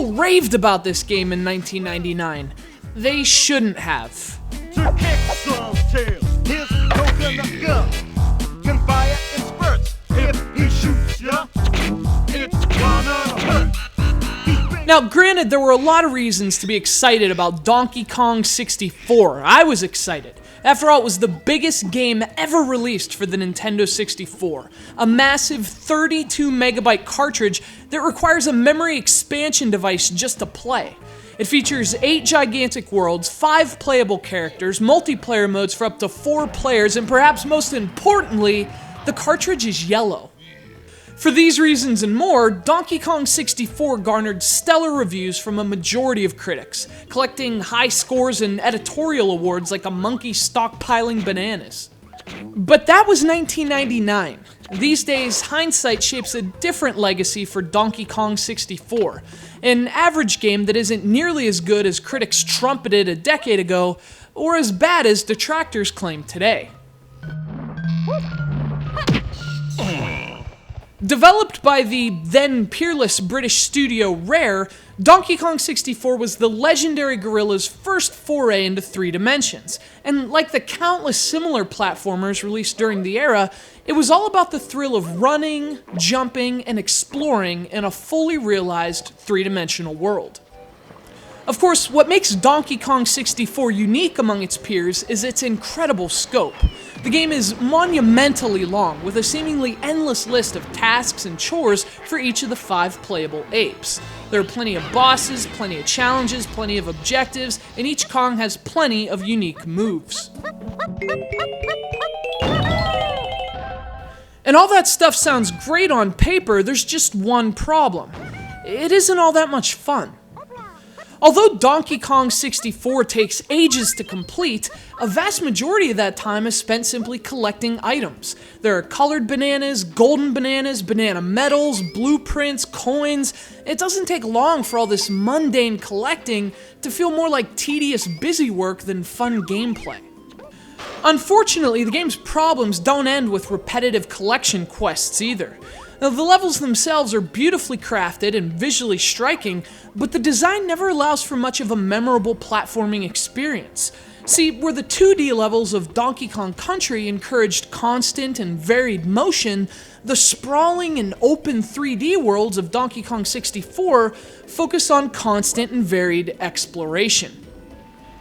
People raved about this game in 1999. They shouldn't have. To kick some tail, his coconut gun can fire in spurts. If he shoots ya, it's gonna hurt. Now, granted, there were a lot of reasons to be excited about Donkey Kong 64. I was excited. After all, it was the biggest game ever released for the Nintendo 64. A massive 32 megabyte cartridge that requires a memory expansion device just to play. It features 8 gigantic worlds, 5 playable characters, multiplayer modes for up to 4 players, and perhaps most importantly, the cartridge is yellow. For these reasons and more, Donkey Kong 64 garnered stellar reviews from a majority of critics, collecting high scores and editorial awards like a monkey stockpiling bananas. But that was 1999. These days, hindsight shapes a different legacy for Donkey Kong 64, an average game that isn't nearly as good as critics trumpeted a decade ago, or as bad as detractors claim today. Developed by the then peerless British studio Rare, Donkey Kong 64 was the legendary gorilla's first foray into 3 dimensions, and like the countless similar platformers released during the era, it was all about the thrill of running, jumping, and exploring in a fully realized 3-dimensional world. Of course, what makes Donkey Kong 64 unique among its peers is its incredible scope. The game is monumentally long, with a seemingly endless list of tasks and chores for each of the 5 playable apes. There are plenty of bosses, plenty of challenges, plenty of objectives, and each Kong has plenty of unique moves. And all that stuff sounds great on paper, there's just one problem. It isn't all that much fun. Although Donkey Kong 64 takes ages to complete, a vast majority of that time is spent simply collecting items. There are colored bananas, golden bananas, banana medals, blueprints, coins. It doesn't take long for all this mundane collecting to feel more like tedious busy work than fun gameplay. Unfortunately, the game's problems don't end with repetitive collection quests either. Now, the levels themselves are beautifully crafted and visually striking, but the design never allows for much of a memorable platforming experience. See, where the 2D levels of Donkey Kong Country encouraged constant and varied motion, the sprawling and open 3D worlds of Donkey Kong 64 focus on constant and varied exploration.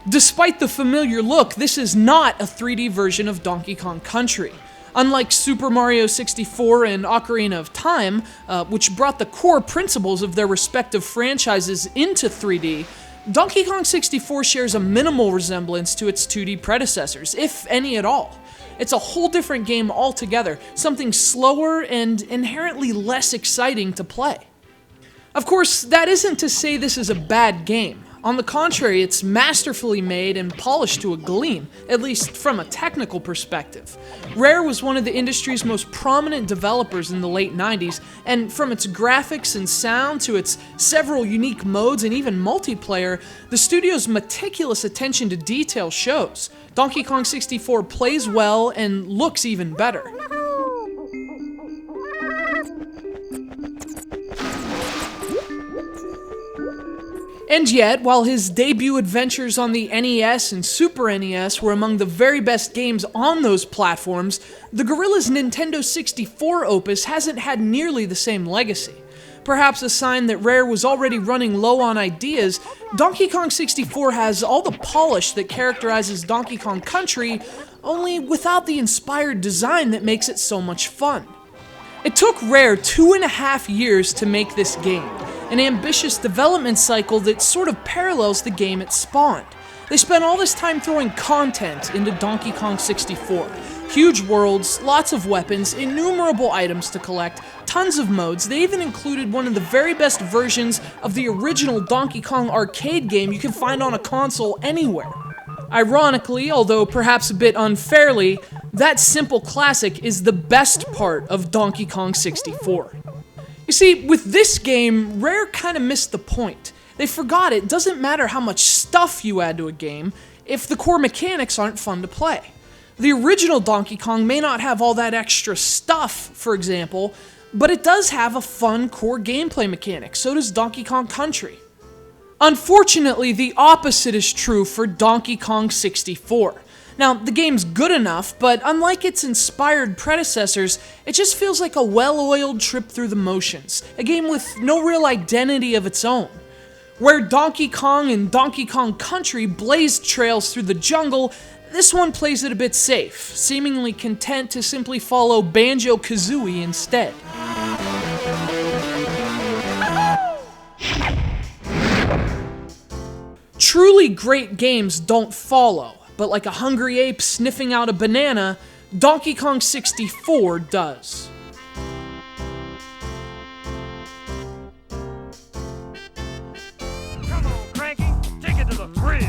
Despite the familiar look, this is not a 3D version of Donkey Kong Country. Unlike Super Mario 64 and Ocarina of Time, which brought the core principles of their respective franchises into 3D, Donkey Kong 64 shares a minimal resemblance to its 2D predecessors, if any at all. It's a whole different game altogether, something slower and inherently less exciting to play. Of course, that isn't to say this is a bad game. On the contrary, it's masterfully made and polished to a gleam, at least from a technical perspective. Rare was one of the industry's most prominent developers in the late 90s, and from its graphics and sound to its several unique modes and even multiplayer, the studio's meticulous attention to detail shows. Donkey Kong 64 plays well and looks even better. And yet, while his debut adventures on the NES and Super NES were among the very best games on those platforms, the Gorilla's Nintendo 64 opus hasn't had nearly the same legacy. Perhaps a sign that Rare was already running low on ideas, Donkey Kong 64 has all the polish that characterizes Donkey Kong Country, only without the inspired design that makes it so much fun. It took Rare 2.5 years to make this game, an ambitious development cycle that sort of parallels the game it spawned. They spent all this time throwing content into Donkey Kong 64. Huge worlds, lots of weapons, innumerable items to collect, tons of modes. They even included one of the very best versions of the original Donkey Kong arcade game you can find on a console anywhere. Ironically, although perhaps a bit unfairly, that simple classic is the best part of Donkey Kong 64. You see, with this game, Rare kind of missed the point. They forgot it doesn't matter how much stuff you add to a game if the core mechanics aren't fun to play. The original Donkey Kong may not have all that extra stuff, for example, but it does have a fun core gameplay mechanic, so does Donkey Kong Country. Unfortunately, the opposite is true for Donkey Kong 64. Now, the game's good enough, but unlike its inspired predecessors, it just feels like a well-oiled trip through the motions, a game with no real identity of its own. Where Donkey Kong and Donkey Kong Country blazed trails through the jungle, this one plays it a bit safe, seemingly content to simply follow Banjo-Kazooie instead. Truly great games don't follow, but like a hungry ape sniffing out a banana, Donkey Kong 64 does. Come on, Cranky, take it to the fridge.